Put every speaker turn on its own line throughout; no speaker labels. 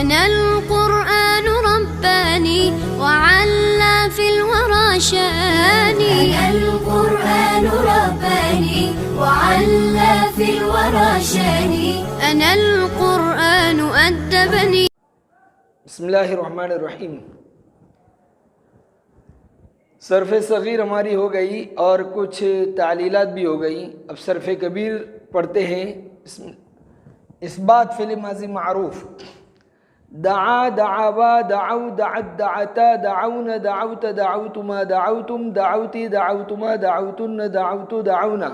अनल कुरआन Rabbani वअल्ला fill वरा शानी। अनल कुरआन Rabbani वअल्ला fill वरा शानी। अनल कुरआन अद्दबनी।
बिस्मिल्लाहिर्रहमानिर्रहीम। सरफ़ सग़ीर हमारी हो गई और कुछ तालीलात भी हो गई। अब सरफ़ कबीर पढ़ते हैं। इस्बात फ़िल माज़ी मारूफ़। दआ दआवा दआउ दअत दअता दआउन दआउत दआउतुमा दआउतुम दआउती दआउतुमा दआउतुन दआउतु दआउना।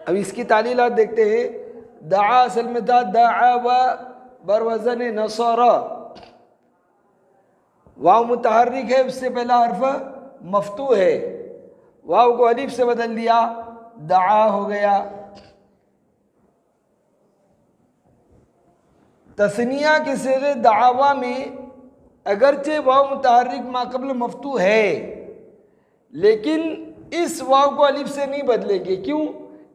अब इसकी तालीलात देखते हैं। दआ असल में था दआवा बरवज़न नसरा। वाव मुतहर्रिक है, उससे पहला हर्फ मफ्तू है। वाव को अलिफ से बदल दिया, दआ हो गया। तस्निया के सिगे दावा में अगरचे वाव मुतहर्रिक माक़ब्ल मफ्तू है, लेकिन इस वाव को अलिफ से नहीं बदलेंगे। क्यों?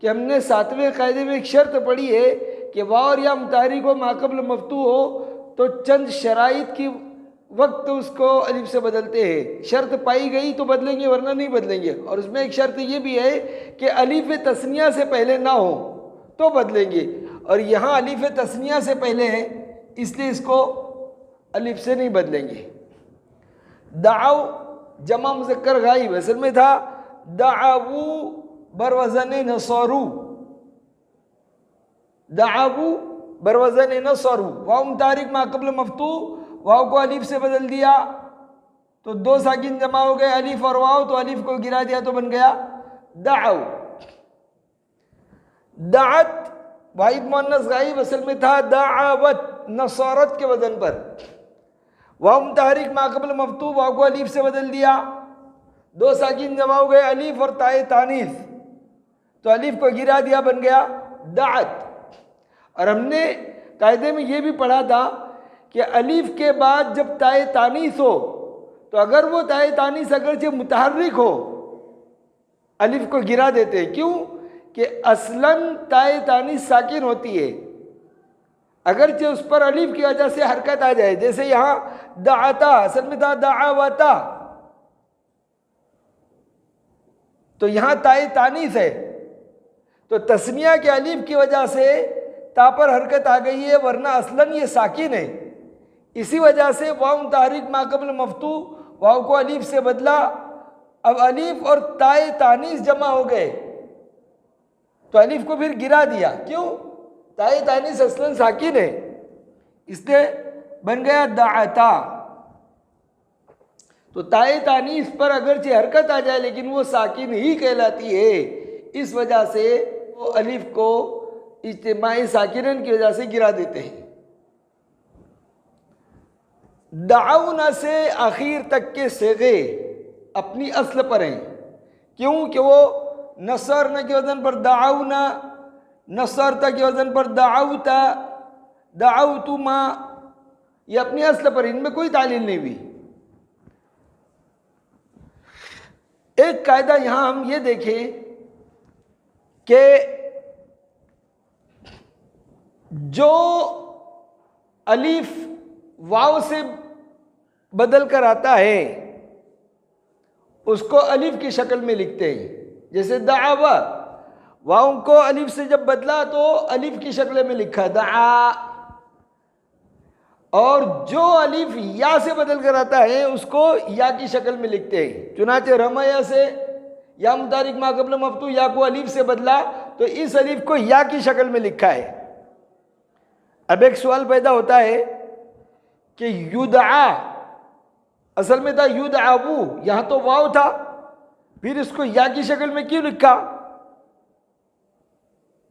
कि हमने 7वें कायदे में एक शर्त पढ़ी है कि वाव या मुतहर्रिक हो माक़ब्ल मफ्तू हो तो चंद शराइत की वक्त उसको अलिफ से बदलते हैं। शर्त पाई गई तो बदलेंगे, वरना नहीं बदलेंगे। और उसमें एक शर्त ये भी है कि अलिफ तस्निया से पहले ना हो तो बदलेंगे। और यहाँ अलिफ तस्निया से पहले है, इसलिए इसको अलिफ से नहीं बदलेंगे। दाऊ जमा मुज़क्कर गाइब असल में था दाऊ बरवज़न नसरू। दाऊ बरवज़न नसरू। वाव मुतहर्रिक माक़ब्ल मफ्तू, वाव को अलिफ से बदल दिया तो दो साकिन जमा हो गए, अलिफ और वाव। तो अलिफ को गिरा दिया तो बन गया दाऊ। दाअत वाहिद मुअन्नस गाइब असल में था दाअवत नसरत के वजन पर। वाव मुतहर्रिक माक़ब्ल मफ्तू, वाव को अलिफ से बदल दिया, दो साकिन जमा हो गए, अलिफ और ताए तानीस। तो अलिफ को गिरा दिया, बन गया दाअत। और हमने कायदे में ये भी पढ़ा था कि अलिफ के बाद जब ताए तानीस हो तो अगर वो ताए तानीस अगरचे मुतहर्रिक हो अलिफ को गिरा देते हैं। क्यों? कि असलन ताए तानीस साकिन होती है, अगरचे उस पर अलिफ की वजह से हरकत आ जाए। जैसे यहाँ दाअता असल में था दाअवता, तो यहाँ ताए तानीस है तो तस्निया के अलिफ की वजह से ता पर हरकत आ गई है, वरना असलन ये साकिन है। इसी वजह से वाव मुतहर्रिक माक़ब्ल मफ्तू, वाव को अलिफ से बदला। अब अलिफ और ताए तानीस जमा हो गए तो अलिफ को फिर गिरा दिया। क्यों? ताए तानीस असलन साकिन है, इसलिए बन गया दाअता। तो ताए तानीस पर अगरचे हरकत आ जाए लेकिन वो साकिन ही कहलाती है। इस वजह से वो अलिफ को इज्तिमाई साकिनन की वजह से गिरा देते हैं। दाऊना से आखिर तक के सेगे अपनी असल पर हैं। क्यों? कि वो नसरना के वजन पर दाऊना, नसरता के वजन पर दाऊता, दाऊतुमा, ये अपनी असल पर, इनमें कोई तालील नहीं हुई। एक कायदा यहां हम ये देखें कि जो अलिफ वाव से बदल कर आता है उसको अलिफ की शक्ल में लिखते हैं। जैसे दावा, वाव को अलिफ से जब बदला तो अलिफ की शक्ल में लिखा दा। और जो अलिफ या से बदल कर आता है उसको या की शक्ल में लिखते हैं। चुनाचे रमया से या मुतारिक माक़ब्ल मफ्तू या को अलिफ से बदला तो इस अलिफ को या की शक्ल में लिखा है। अब एक सवाल पैदा होता है कि युदआ असल में था युदआबू, यहां तो वाव था, फिर इसको या की शक्ल में क्यों लिखा?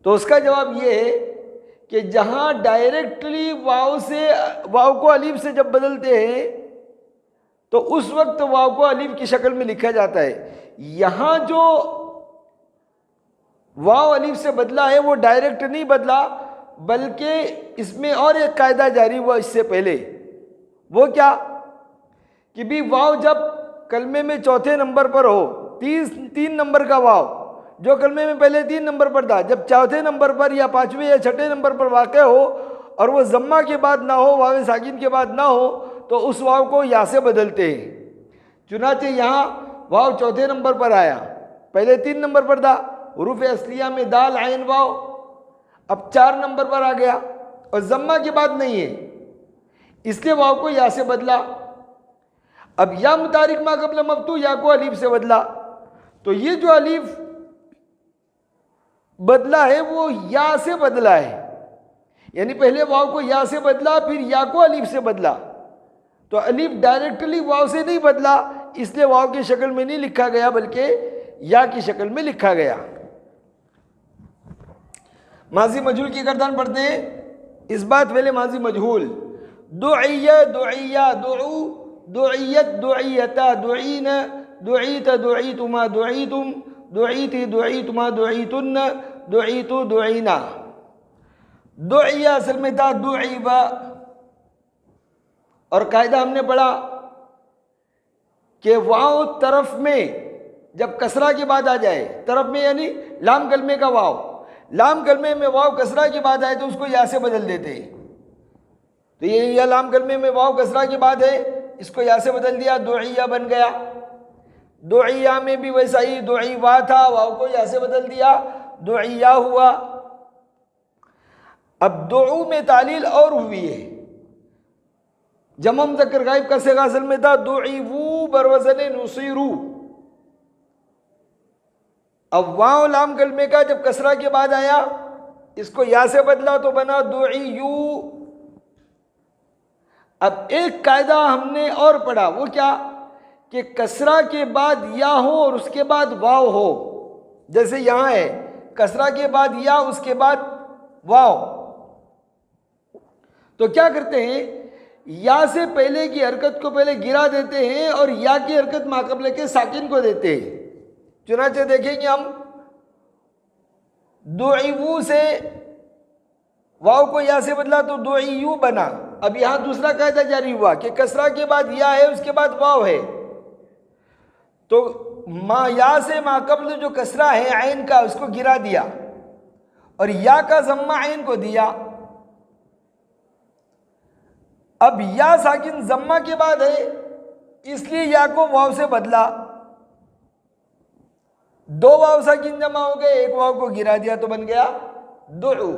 तो उसका जवाब ये है कि जहां डायरेक्टली वाव से वाव को अलिफ से जब बदलते हैं तो उस वक्त वाव को अलिफ की शक्ल में लिखा जाता है। यहां जो वाव अलिफ से बदला है वो डायरेक्ट नहीं बदला, बल्कि इसमें और एक कायदा जारी हुआ इससे पहले। वो क्या कि भी वाव जब कलमे में चौथे नंबर पर हो, तीन नंबर का वाव जो कलमे में पहले 3 नंबर पर था, जब चौथे नंबर पर या 5वें या छठे नंबर पर वाक़ हो और वो ज़म्मा के बाद ना हो, वाव साकिन के बाद ना हो, तो उस वाव को या से बदलते हैं। चुनाचे यहाँ वाव चौथे नंबर पर आया, पहले 3 नंबर पर था, हुरूफ असलिया में दाल आइन वाव, अब 4 नंबर पर आ गया और ज़म्मा के बाद नहीं है, इसलिए वाव को या से बदला। अब या मुतारिक मा कबल मफ्तू या को अलीफ से बदला, तो ये जो अलीफ बदला है वो या से बदला है, यानी पहले वाव को या से बदला फिर या को अलीफ से बदला। तो अलीफ डायरेक्टली वाव से नहीं बदला, इसलिए वाव की शक्ल में नहीं लिखा गया बल्कि या की शक्ल में लिखा गया। माजी मजहूल की गर्दान पढ़ते हैं, इस बात वेले माजी मजहूल, दुइया दुइया दुउ दुइयत दुइयता दुईन दुईत दुईतुमा दुईतुम दुईती दुईतुमा दुईतुन दुईतु दुईना। दुइया असल में था दुइबा, और कायदा हमने पढ़ा कि वाव तरफ में जब कसरा के बाद आ जाए, तरफ में यानी लाम कलमे का वाव, लाम कलमे में वाव कसरा के बाद आए तो उसको या से बदल देते हैं। तो ये या लाम कलमे में वाव कसरा के बाद है, इसको या से बदल दिया, दुइया बन गया। दुइया में भी वैसा ही दुइवा था, वाव को या से बदल दिया, दुइया हुआ। अब दुउ में तालील और हुई है, जमा मुज़क्कर गायब का सिगा असल में था दुइवू बरवज़न नुसीरू। अब वाव लाम कलमे का जब कसरा के बाद आया, इसको या से बदला तो बना दुइयू। अब एक कायदा हमने और पढ़ा, वो क्या कि कसरा के बाद या हो और उसके बाद वाव हो, जैसे यहाँ है कसरा के बाद या उसके बाद वाव, तो क्या करते हैं, या से पहले की हरकत को पहले गिरा देते हैं और या की हरकत माकबले के साकिन को देते हैं। चुनाचे देखेंगे हम, दुइवू से वाव को या से बदला तो दुइयू बना। अब यहाँ दूसरा कायदा जारी हुआ कि कसरा के बाद या है उसके बाद वाव है, तो मा या से माकबल जो कसरा है आइन का उसको गिरा दिया और या का जम्मा आइन को दिया। अब या साकिन जम्मा के बाद है, इसलिए या को वाव से बदला। 2 वाव साकिन जमा हो गए, 1 वाव को गिरा दिया तो बन गया दुउ।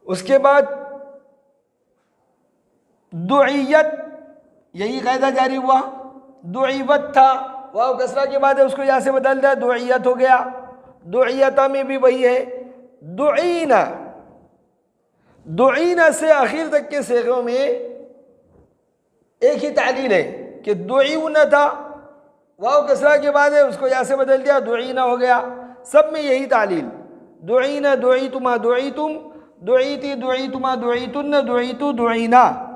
उसके बाद दुइयत, यही कायदा जारी हुआ, दुइवत था, वाव कसरा के बाद है उसको या से बदल दिया, दुइयत हो गया। दुइयता में भी वही है, दुईना। दुईना से आखिर तक के सेगों में एक ही तालील है कि दुईना था, वाव कसरा के बाद है उसको या से बदल दिया, दुईना हो गया। सब में यही तालील, दुईना दुईतुमा दुईतुम दुईती दुईतुमा दुईतुन दुईतु दुईना।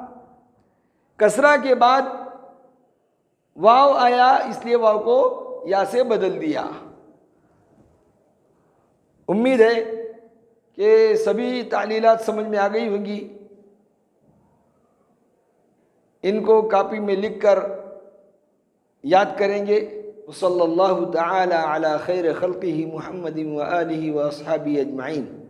कसरा के बाद वाव आया, इसलिए वाव को या से बदल दिया। उम्मीद है कि सभी तालीलात समझ में आ गई होंगी। इनको कापी में लिखकर याद करेंगे। सल्लल्लाहु तआला अला खैर खल्क़िही मुहम्मदिन व आलिही व अस्हाबिही अजमईन।